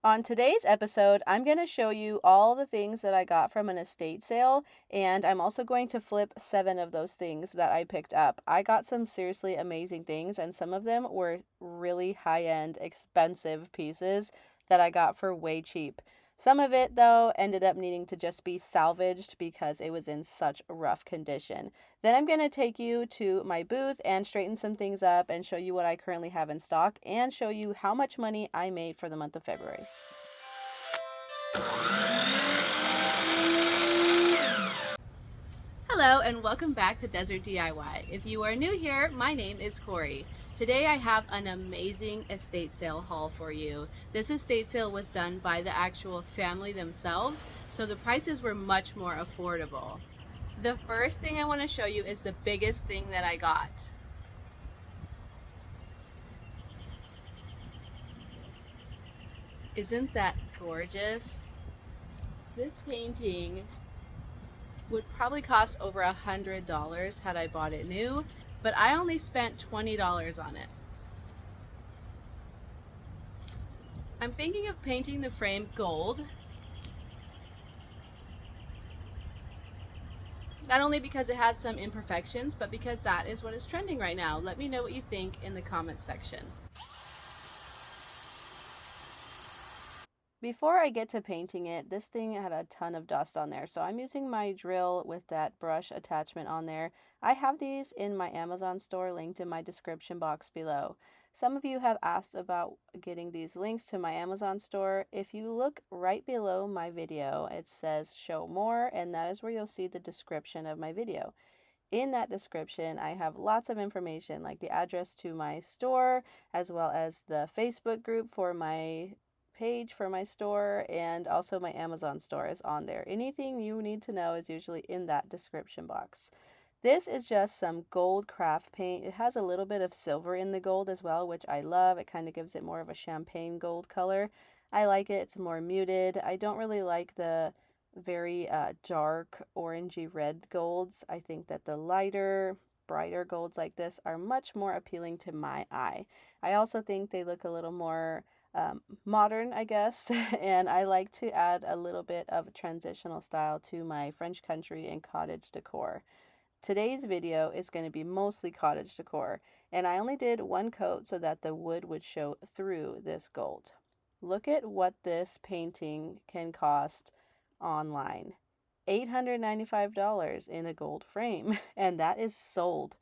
On today's episode, I'm going to show you all the things that I got from an estate sale, and I'm also going to flip 7 of those things that I picked up. I got some seriously amazing things, and some of them were really high-end, expensive pieces that I got for way cheap. Some of it, though, ended up needing to just be salvaged because it was in such rough condition. Then I'm going to take you to my booth and straighten some things up and show you what I currently have in stock and show you how much money I made for the month of February. Hello and welcome back to Desert DIY. If you are new here, my name is Corey. Today I have an amazing estate sale haul for you. This estate sale was done by the actual family themselves, so the prices were much more affordable. The first thing I want to show you is the biggest thing that I got. Isn't that gorgeous? This painting would probably cost over $100 had I bought it new, but I only spent $20 on it. I'm thinking of painting the frame gold, not only because it has some imperfections, but because that is what is trending right now. Let me know what you think in the comments section. Before I get to painting it, this thing had a ton of dust on there, so I'm using my drill with that brush attachment on there. I have these in my Amazon store linked in my description box below. Some of you have asked about getting these links to my Amazon store. If you look right below my video, it says show more, and that is where you'll see the description of my video. In that description, I have lots of information like the address to my store, as well as the Facebook group for my page for my store, and also my Amazon store is on there. Anything you need to know is usually in that description box. This is just some gold craft paint. It has a little bit of silver in the gold as well, which I love. It kind of gives it more of a champagne gold color. I like it. It's more muted. I don't really like the very dark orangey red golds. I think that the lighter, brighter golds like this are much more appealing to my eye. I also think they look a little more modern, I guess, and I like to add a little bit of transitional style to my French country and cottage decor. Today's video is going to be mostly cottage decor, and I only did one coat so that the wood would show through this gold. Look at what this painting can cost online. $895 in a gold frame, and that is sold.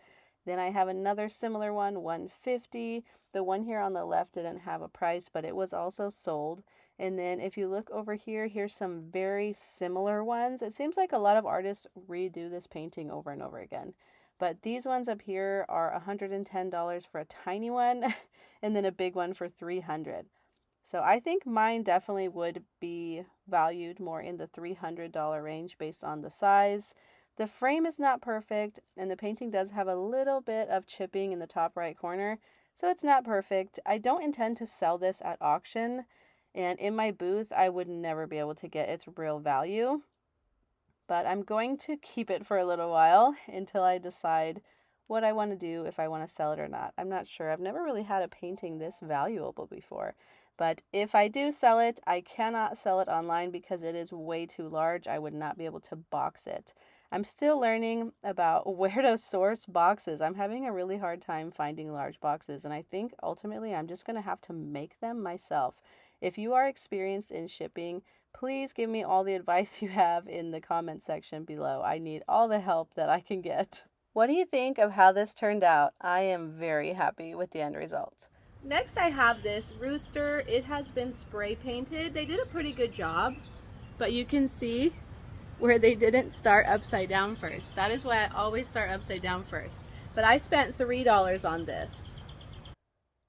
Then I have another similar one, $150. The one here on the left didn't have a price, but it was also sold. And then if you look over here, here's some very similar ones. It seems like a lot of artists redo this painting over and over again. But these ones up here are $110 for a tiny one, and then a big one for $300. So I think mine definitely would be valued more in the $300 range based on the size. The frame is not perfect, and the painting does have a little bit of chipping in the top right corner, so it's not perfect. I don't intend to sell this at auction, and in my booth, I would never be able to get its real value. But I'm going to keep it for a little while until I decide what I want to do, if I want to sell it or not. I'm not sure. I've never really had a painting this valuable before. But if I do sell it, I cannot sell it online because it is way too large. I would not be able to box it. I'm still learning about where to source boxes. I'm having a really hard time finding large boxes, and I think ultimately I'm just going to have to make them myself. If you are experienced in shipping, please give me all the advice you have in the comment section below. I need all the help that I can get. What do you think of how this turned out? I am very happy with the end result. Next I have this rooster. It has been spray painted. They did a pretty good job, but you can see where they didn't start upside down first. That is why I always start upside down first. But I spent $3 on this.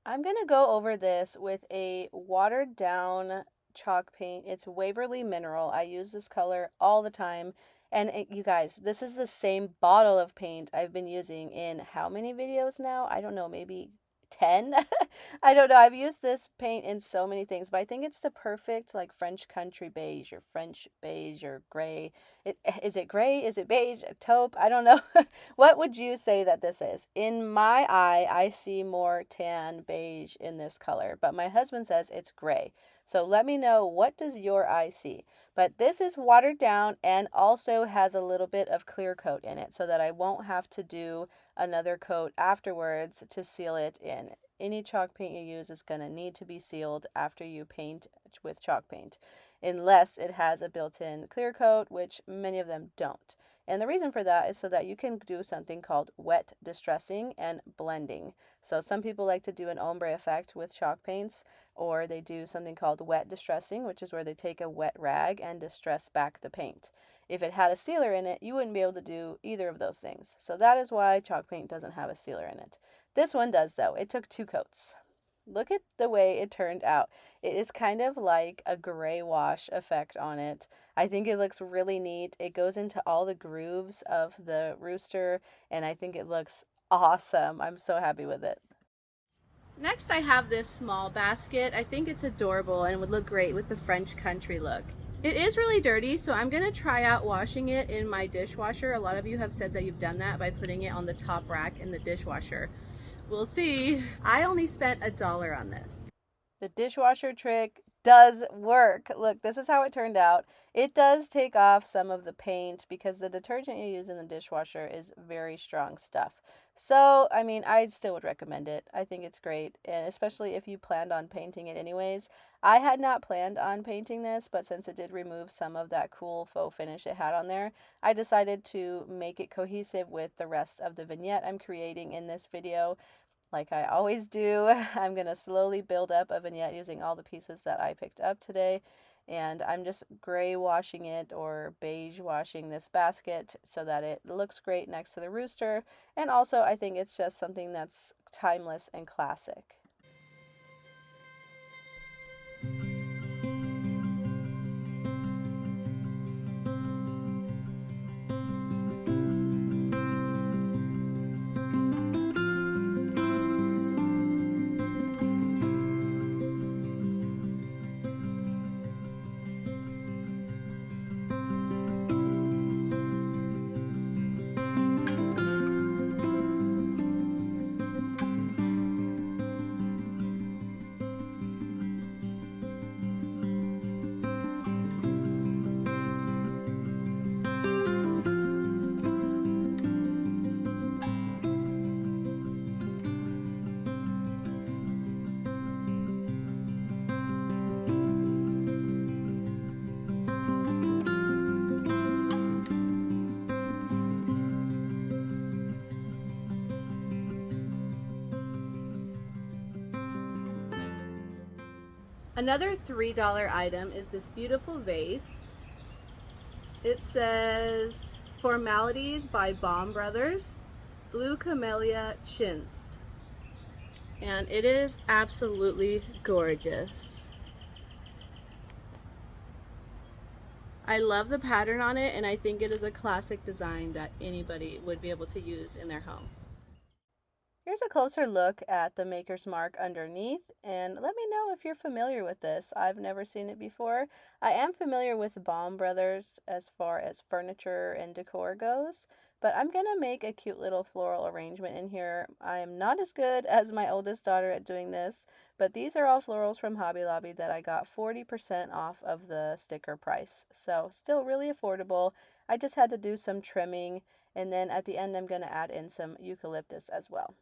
I'm gonna go over this with a watered down chalk paint. It's Waverly Mineral. I use this color all the time. And you guys, this is the same bottle of paint I've been using in how many videos now? I don't know, maybe 10. I don't know. I've used this paint in so many things, but I think it's the perfect like French country beige or French beige or gray. Is it gray? Is it beige? Taupe? I don't know. What would you say that this is? In my eye, I see more tan beige in this color, but my husband says it's gray. So let me know, what does your eye see? But this is watered down and also has a little bit of clear coat in it so that I won't have to do another coat afterwards to seal it in. Any chalk paint you use is going to need to be sealed after you paint with chalk paint, unless it has a built-in clear coat, which many of them don't. And the reason for that is so that you can do something called wet distressing and blending. So some people like to do an ombre effect with chalk paints, or they do something called wet distressing, which is where they take a wet rag and distress back the paint. If it had a sealer in it, you wouldn't be able to do either of those things. So that is why chalk paint doesn't have a sealer in it. This one does though. It took 2 coats. Look at the way it turned out. It is kind of like a gray wash effect on it. I think it looks really neat. It goes into all the grooves of the rooster, and I think it looks awesome. I'm so happy with it. Next I have this small basket. I think it's adorable and would look great with the French country look. It is really dirty, so I'm gonna try out washing it in my dishwasher. A lot of you have said that you've done that by putting it on the top rack in the dishwasher. We'll see. I only spent $1 on this. The dishwasher trick does work. Look, this is how it turned out. It does take off some of the paint because the detergent you use in the dishwasher is very strong stuff. So, I mean, I still would recommend it. I think it's great, and especially if you planned on painting it anyways. I had not planned on painting this, but since it did remove some of that cool faux finish it had on there, I decided to make it cohesive with the rest of the vignette I'm creating in this video. Like I always do, I'm going to slowly build up a vignette using all the pieces that I picked up today. And I'm just gray washing it or beige washing this basket so that it looks great next to the rooster. And also I think it's just something that's timeless and classic. Another $3 item is this beautiful vase. It says Formalities by Baum Brothers, Blue Camellia Chintz. And it is absolutely gorgeous. I love the pattern on it, and I think it is a classic design that anybody would be able to use in their home. Here's a closer look at the maker's mark underneath, and let me know if you're familiar with this. I've never seen it before. I am familiar with Baum Brothers as far as furniture and decor goes, but I'm gonna make a cute little floral arrangement in here. I am not as good as my oldest daughter at doing this, but these are all florals from Hobby Lobby that I got 40% off of the sticker price. So still really affordable. I just had to do some trimming, and then at the end I'm gonna add in some eucalyptus as well.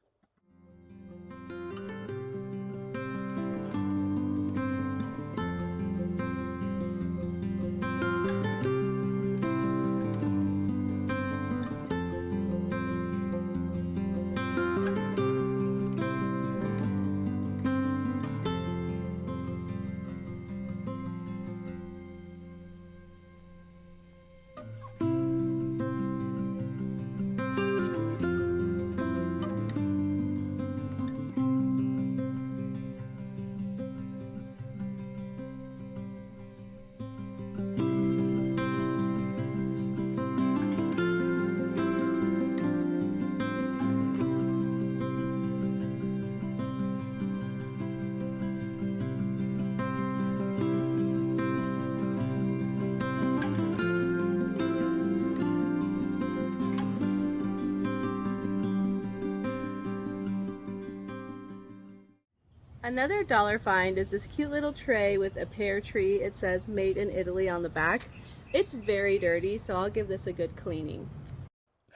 Another dollar find is this cute little tray with a pear tree. It says made in Italy on the back. It's very dirty, so I'll give this a good cleaning.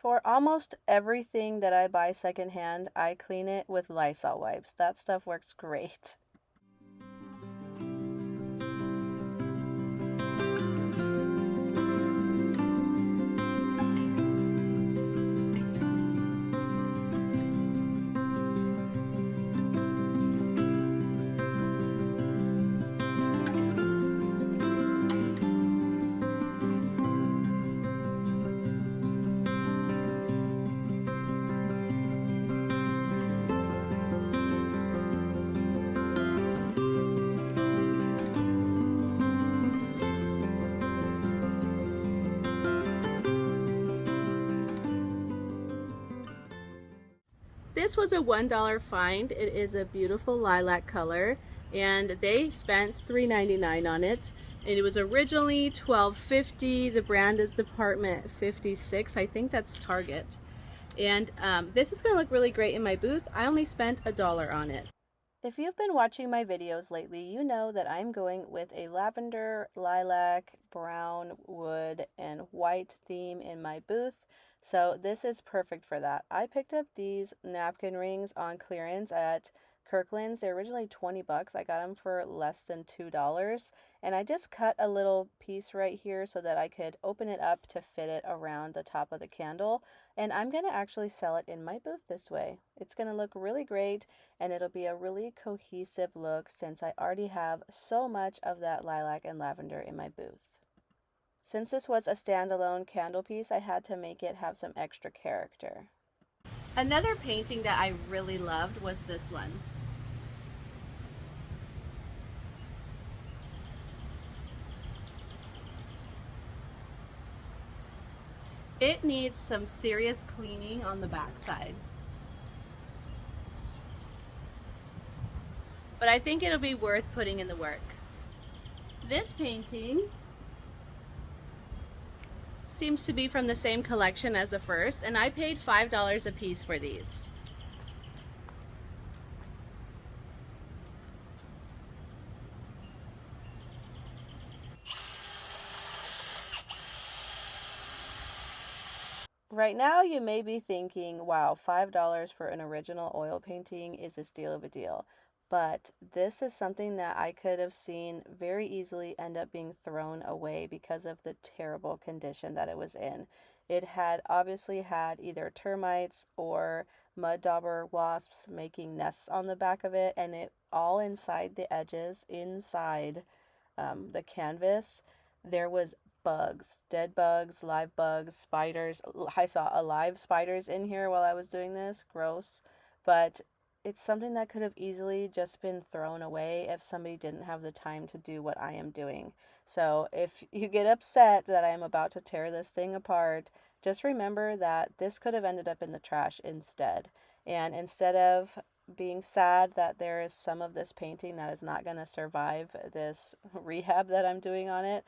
For almost everything that I buy secondhand, I clean it with Lysol wipes. That stuff works great. This was a $1 find. It is a beautiful lilac color, and they spent $3.99 on it. And it was originally $12.50. The brand is Department 56. I think that's Target. And this is going to look really great in my booth. I only spent $1 on it. If you've been watching my videos lately, you know that I'm going with a lavender, lilac, brown, wood, and white theme in my booth. So this is perfect for that. I picked up these napkin rings on clearance at Kirkland's. They're originally 20 bucks. I got them for less than $2. And I just cut a little piece right here so that I could open it up to fit it around the top of the candle. And I'm going to actually sell it in my booth this way. It's going to look really great, and it'll be a really cohesive look since I already have so much of that lilac and lavender in my booth. Since this was a standalone candle piece, I had to make it have some extra character. Another painting that I really loved was this one. It needs some serious cleaning on the backside. But I think it'll be worth putting in the work. This painting seems to be from the same collection as the first, and I paid $5 a piece for these. Right now you may be thinking, wow, $5 for an original oil painting is a steal of a deal. But this is something that I could have seen very easily end up being thrown away because of the terrible condition that it was in. It had obviously had either termites or mud dauber wasps making nests on the back of it, and it all inside the edges, inside the canvas, there was bugs, dead bugs, live bugs, spiders. I saw alive spiders in here while I was doing this. Gross. But it's something that could have easily just been thrown away if somebody didn't have the time to do what I am doing. So if you get upset that I am about to tear this thing apart, just remember that this could have ended up in the trash instead. And instead of being sad that there is some of this painting that is not going to survive this rehab that I'm doing on it,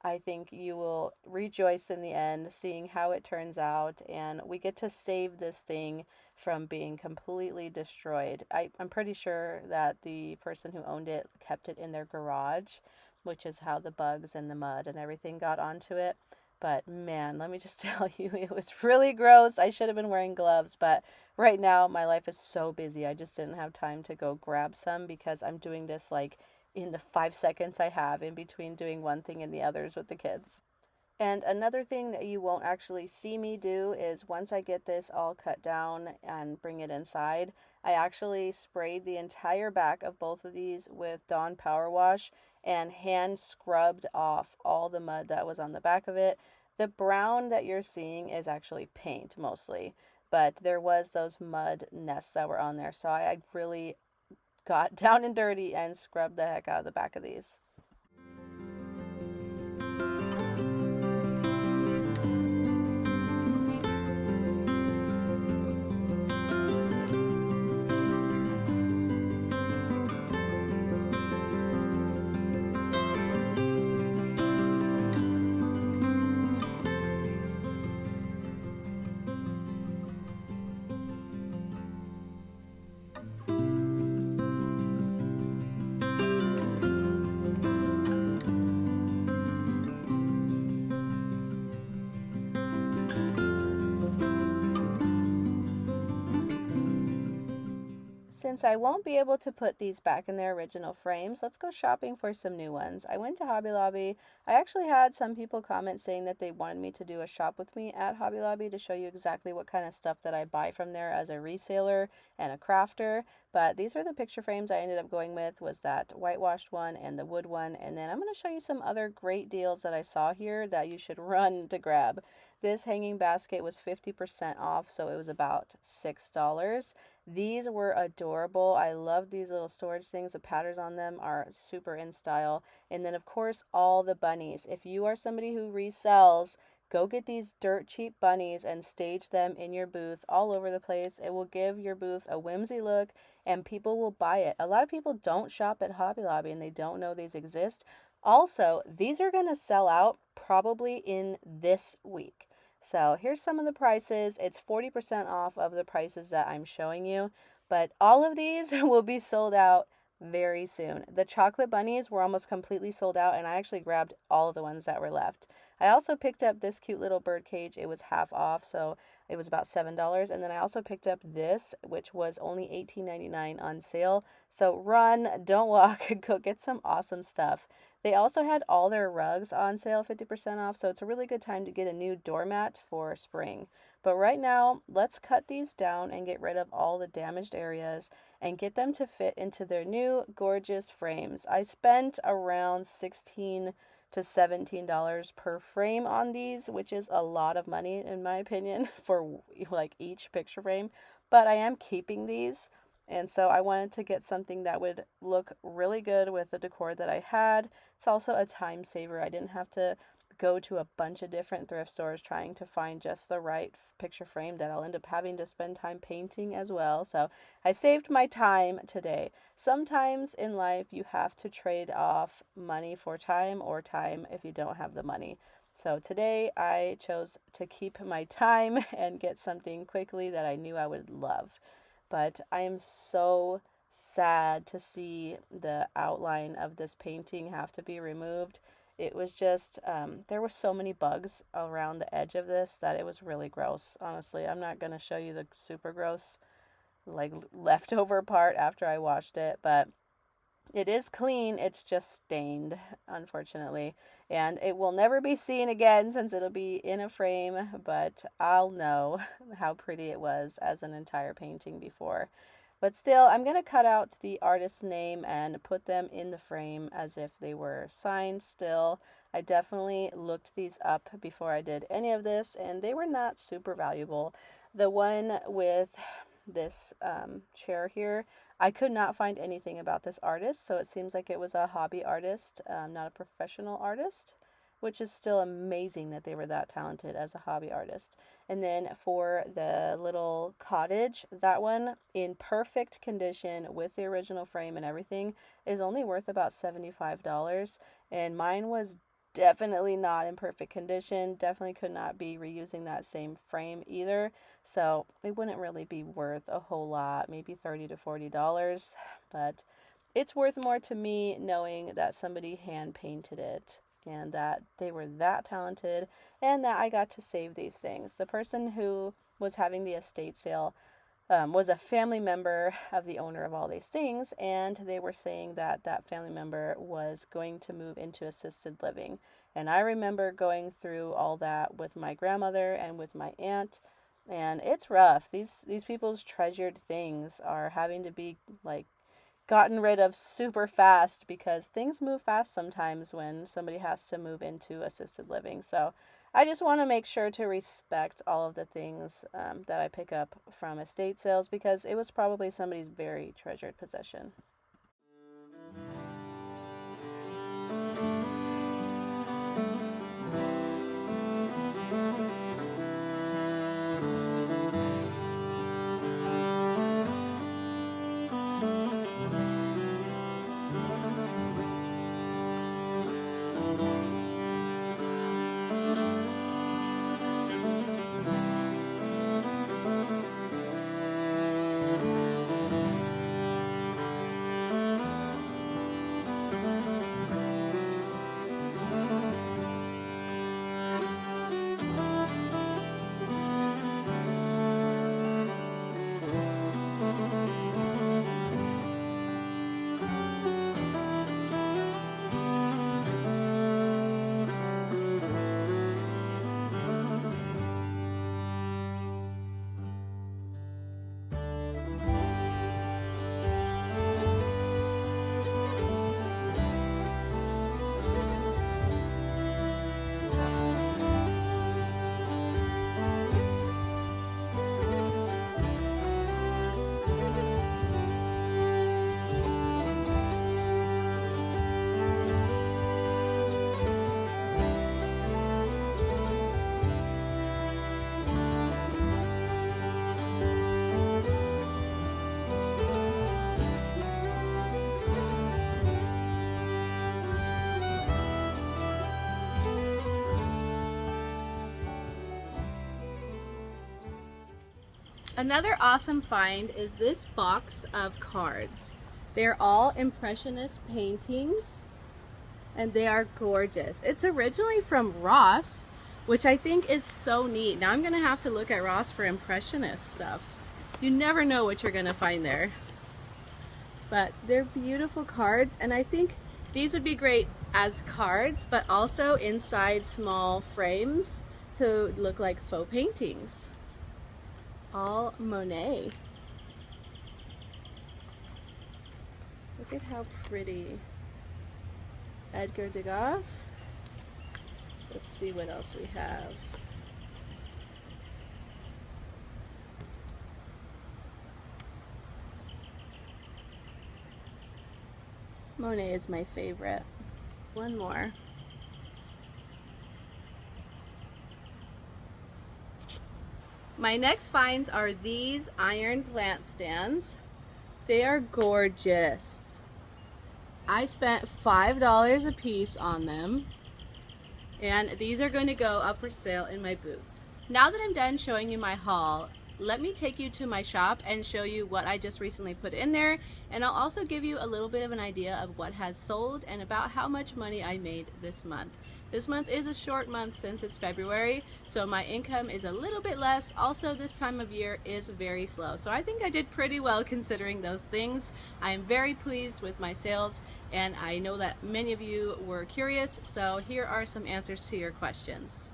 I think you will rejoice in the end, seeing how it turns out, and we get to save this thing from being completely destroyed. I'm pretty sure that the person who owned it kept it in their garage, which is how the bugs and the mud and everything got onto it. But man, let me just tell you, it was really gross. I should have been wearing gloves, but right now my life is so busy. I just didn't have time to go grab some because I'm doing this like in the 5 seconds I have in between doing one thing and the others with the kids. And another thing that you won't actually see me do is once I get this all cut down and bring it inside, I actually sprayed the entire back of both of these with Dawn Power Wash and hand scrubbed off all the mud that was on the back of it. The brown that you're seeing is actually paint mostly, but there was those mud nests that were on there, so I really got down and dirty and scrubbed the heck out of the back of these. since I won't be able to put these back in their original frames, let's go shopping for some new ones. I went to Hobby Lobby. I actually had some people comment saying that they wanted me to do a shop with me at Hobby Lobby to show you exactly what kind of stuff that I buy from there as a reseller and a crafter. But these are the picture frames I ended up going with, was that whitewashed one and the wood one. And then I'm going to show you some other great deals that I saw here that you should run to grab. This hanging basket was 50% off, so it was about $6. These were adorable. I love these little storage things. The patterns on them are super in style. And then, of course, all the bunnies. If you are somebody who resells, go get these dirt cheap bunnies and stage them in your booth all over the place. It will give your booth a whimsy look and people will buy it. A lot of people don't shop at Hobby Lobby and they don't know these exist. Also, these are going to sell out probably in this week. So here's some of the prices. It's 40% off of the prices that I'm showing you, but all of these will be sold out very soon. The chocolate bunnies were almost completely sold out, and I actually grabbed all of the ones that were left. I also picked up this cute little bird cage. It was half off, so it was about $7. And then I also picked up this, which was only $18.99 on sale. So run, don't walk, go get some awesome stuff. They also had all their rugs on sale 50% off, so it's a really good time to get a new doormat for spring. But right now, let's cut these down and get rid of all the damaged areas and get them to fit into their new gorgeous frames. I spent around $16 to $17 per frame on these, which is a lot of money in my opinion for like each picture frame, but I am keeping these. And so I wanted to get something that would look really good with the decor that I had. It's also a time saver. I didn't have to go to a bunch of different thrift stores trying to find just the right picture frame that I'll end up having to spend time painting as well. So I saved my time today. Sometimes in life you have to trade off money for time or time if you don't have the money. So today I chose to keep my time and get something quickly that I knew I would love. But I am so sad to see the outline of this painting have to be removed. It was just, there were so many bugs around the edge of this that it was really gross. Honestly, I'm not going to show you the super gross, like, leftover part after I washed it, but it is clean. It's just stained, unfortunately. And it will never be seen again since it'll be in a frame, but I'll know how pretty it was as an entire painting before. But still, I'm going to cut out the artist's name and put them in the frame as if they were signed still. I definitely looked these up before I did any of this, and they were not super valuable. The one with this chair here, I could not find anything about this artist, so it seems like it was a hobby artist, not a professional artist, which is still amazing that they were that talented as a hobby artist. And then for the little cottage, that one in perfect condition with the original frame and everything is only worth about $75, and mine was definitely not in perfect condition. Definitely could not be reusing that same frame either. So it wouldn't really be worth a whole lot, maybe $30 to $40, but it's worth more to me knowing that somebody hand painted it and that they were that talented and that I got to save these things. The person who was having the estate sale was a family member of the owner of all these things, and they were saying that that family member was going to move into assisted living. And I remember going through all that with my grandmother and with my aunt, and it's rough. These people's treasured things are having to be like gotten rid of super fast because things move fast sometimes when somebody has to move into assisted living. So I just want to make sure to respect all of the things that I pick up from estate sales because it was probably somebody's very treasured possession. Another awesome find is this box of cards. They're all Impressionist paintings and they are gorgeous. It's originally from Ross, which I think is so neat. Now I'm gonna have to look at Ross for Impressionist stuff. You never know what you're gonna find there. But they're beautiful cards, and I think these would be great as cards, but also inside small frames to look like faux paintings. All Monet. Look at how pretty. Edgar Degas. Let's see what else we have. Monet is my favorite. One more. My next finds are these iron plant stands. They are gorgeous. I spent $5 a piece on them, and these are going to go up for sale in my booth. Now that I'm done showing you my haul, let me take you to my shop and show you what I just recently put in there, and I'll also give you a little bit of an idea of what has sold and about how much money I made this month. This month is a short month since it's February, so my income is a little bit less. Also, this time of year is very slow, so I think I did pretty well considering those things. I am very pleased with my sales, and I know that many of you were curious, so here are some answers to your questions.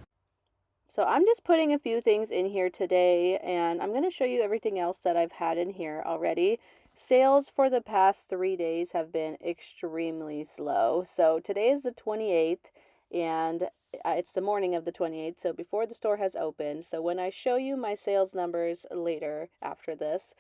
So I'm just putting a few things in here today, and I'm going to show you everything else that I've had in here already. Sales for the past 3 days have been extremely slow. So today is the 28th, and it's the morning of the 28th, so before the store has opened. So when I show you my sales numbers later after this,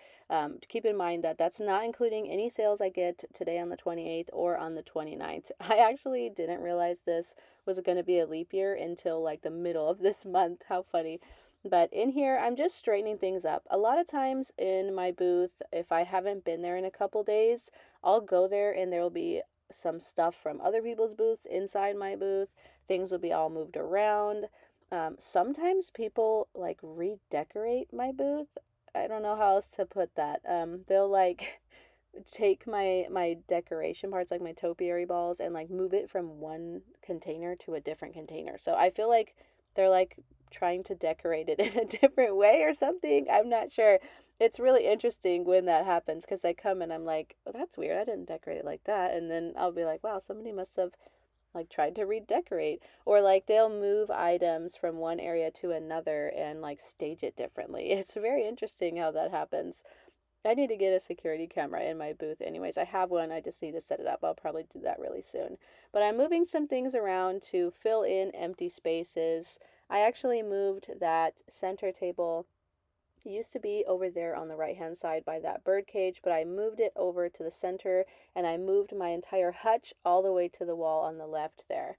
keep in mind that that's not including any sales I get today on the 28th or on the 29th. I actually didn't realize this was going to be a leap year until like the middle of this month. How funny. But in here, I'm just straightening things up. A lot of times in my booth, if I haven't been there in a couple days, I'll go there and there will be some stuff from other people's booths inside my booth. Things will be all moved around. Sometimes people like redecorate my booth. I don't know how else to put that. They'll like take my decoration parts, like my topiary balls, and like move it from one container to a different container. So I feel like they're like trying to decorate it in a different way or something. I'm not sure. It's really interesting when that happens because I come and I'm like, oh, that's weird. I didn't decorate it like that. And then I'll be like, wow, somebody must have like tried to redecorate. Or like they'll move items from one area to another and like stage it differently. It's very interesting how that happens. I need to get a security camera in my booth anyways. I have one, I just need to set it up. I'll probably do that really soon. But I'm moving some things around to fill in empty spaces. I actually moved that center table. It used to be over there on the right hand side by that bird cage, but I moved it over to the center, and I moved my entire hutch all the way to the wall on the left there.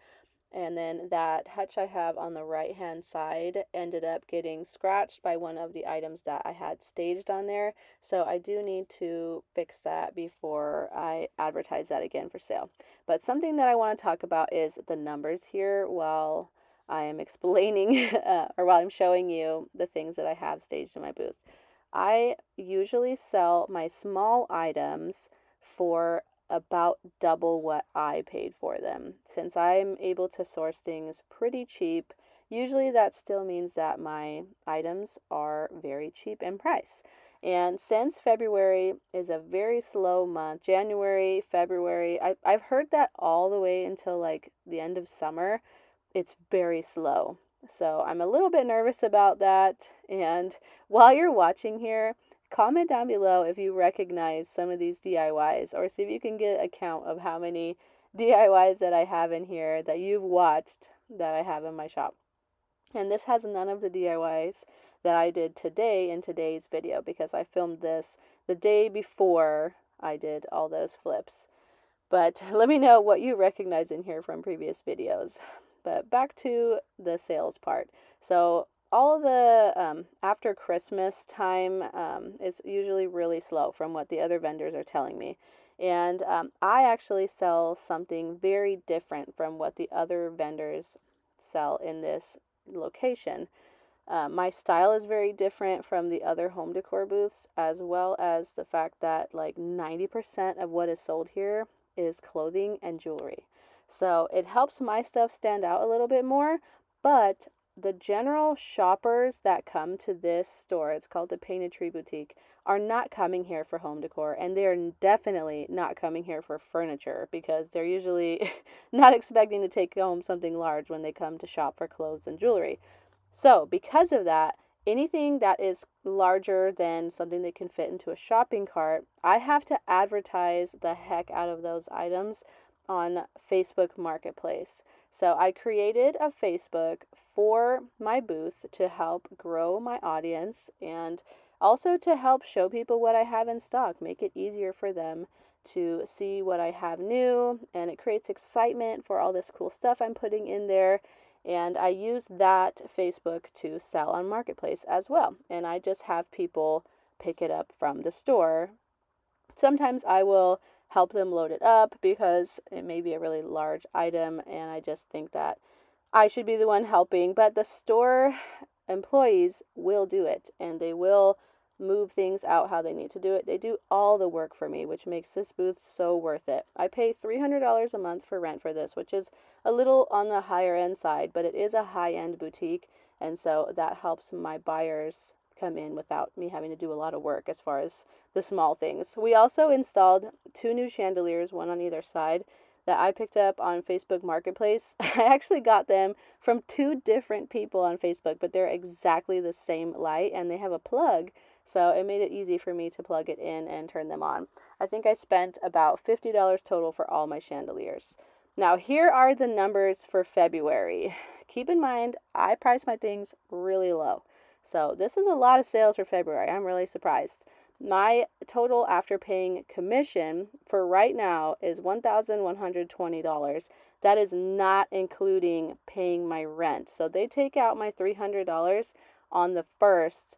And then that hutch I have on the right hand side ended up getting scratched by one of the items that I had staged on there. So I do need to fix that before I advertise that again for sale. But something that I want to talk about is the numbers here while I am explaining or while I'm showing you the things that I have staged in my booth. I usually sell my small items for about double what I paid for them. Since I'm able to source things pretty cheap, usually that still means that my items are very cheap in price. And since February is a very slow month, January, February, I've heard that all the way until like the end of summer, it's very slow. So I'm a little bit nervous about that. And while you're watching here, comment down below if you recognize some of these DIYs, or see if you can get a count of how many DIYs that I have in here that you've watched that I have in my shop. And this has none of the DIYs that I did today in today's video because I filmed this the day before I did all those flips. But let me know what you recognize in here from previous videos. But back to the sales part. So all of the after Christmas time is usually really slow from what the other vendors are telling me. And I actually sell something very different from what the other vendors sell in this location. My style is very different from the other home decor booths, as well as the fact that like 90% of what is sold here is clothing and jewelry. So it helps my stuff stand out a little bit more, but the general shoppers that come to this store, it's called the Painted Tree Boutique, are not coming here for home decor, and they are definitely not coming here for furniture because they're usually not expecting to take home something large when they come to shop for clothes and jewelry. So, because of that, anything that is larger than something that can fit into a shopping cart, I have to advertise the heck out of those items on Facebook Marketplace. So, I created a Facebook for my booth to help grow my audience and also to help show people what I have in stock, make it easier for them to see what I have new, and it creates excitement for all this cool stuff I'm putting in there. And I use that Facebook to sell on Marketplace as well. And I just have people pick it up from the store. Sometimes I will help them load it up because it may be a really large item and I just think that I should be the one helping. But the store employees will do it and they will move things out how they need to do it. They do all the work for me, which makes this booth so worth it. I pay $300 a month for rent for this, which is a little on the higher end side, but it is a high-end boutique, and so that helps my buyers come in without me having to do a lot of work as far as the small things. We also installed 2 new chandeliers, one on either side, that I picked up on Facebook Marketplace. I actually got them from 2 different people on Facebook, but they're exactly the same light and they have a plug, so it made it easy for me to plug it in and turn them on. I think I spent about $50 total for all my chandeliers. Now, here are the numbers for February. Keep in mind, I price my things really low. So this is a lot of sales for February. I'm really surprised. My total after paying commission for right now is $1,120. That is not including paying my rent. So they take out my $300 on the 1st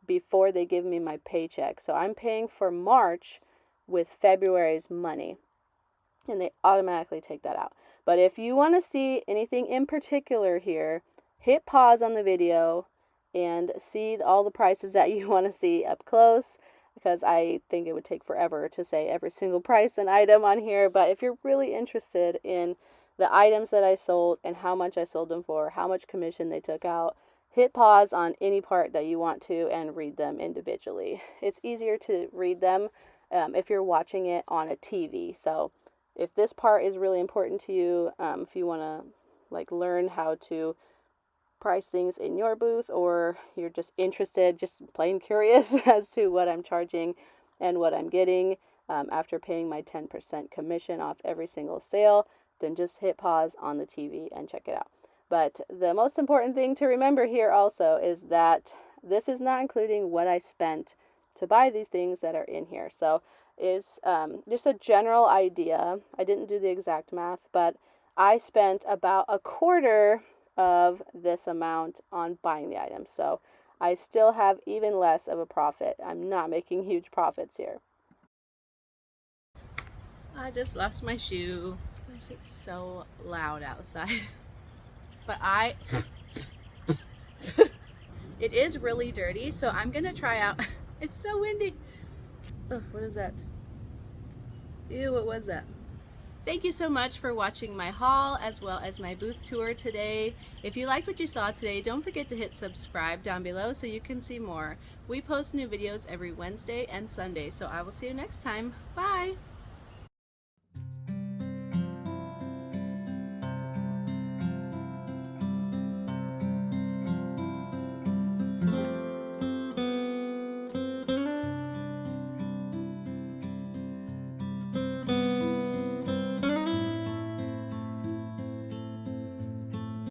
before they give me my paycheck. So I'm paying for March with February's money, and they automatically take that out. But if you want to see anything in particular here, hit pause on the video and see all the prices that you want to see up close, because I think it would take forever to say every single price and item on here. But if you're really interested in the items that I sold and how much I sold them for, how much commission they took out, hit pause on any part that you want to and read them individually. It's easier to read them if you're watching it on a TV. So if this part is really important to you, if you want to like learn how to price things in your booth, or you're just interested, just plain curious as to what I'm charging and what I'm getting after paying my 10% commission off every single sale, then just hit pause on the TV and check it out. But the most important thing to remember here also is that this is not including what I spent to buy these things that are in here. So it's just a general idea. I didn't do the exact math, but I spent about a quarter of this amount on buying the items. So I still have even less of a profit. I'm not making huge profits here. I just lost my shoe. It's so loud outside. But it is really dirty, so I'm gonna try out. It's so windy. Oh, what is that? Ew, what was that? Thank you so much for watching my haul as well as my booth tour today. If you liked what you saw today, don't forget to hit subscribe down below so you can see more. We post new videos every Wednesday and Sunday, so I will see you next time. Bye!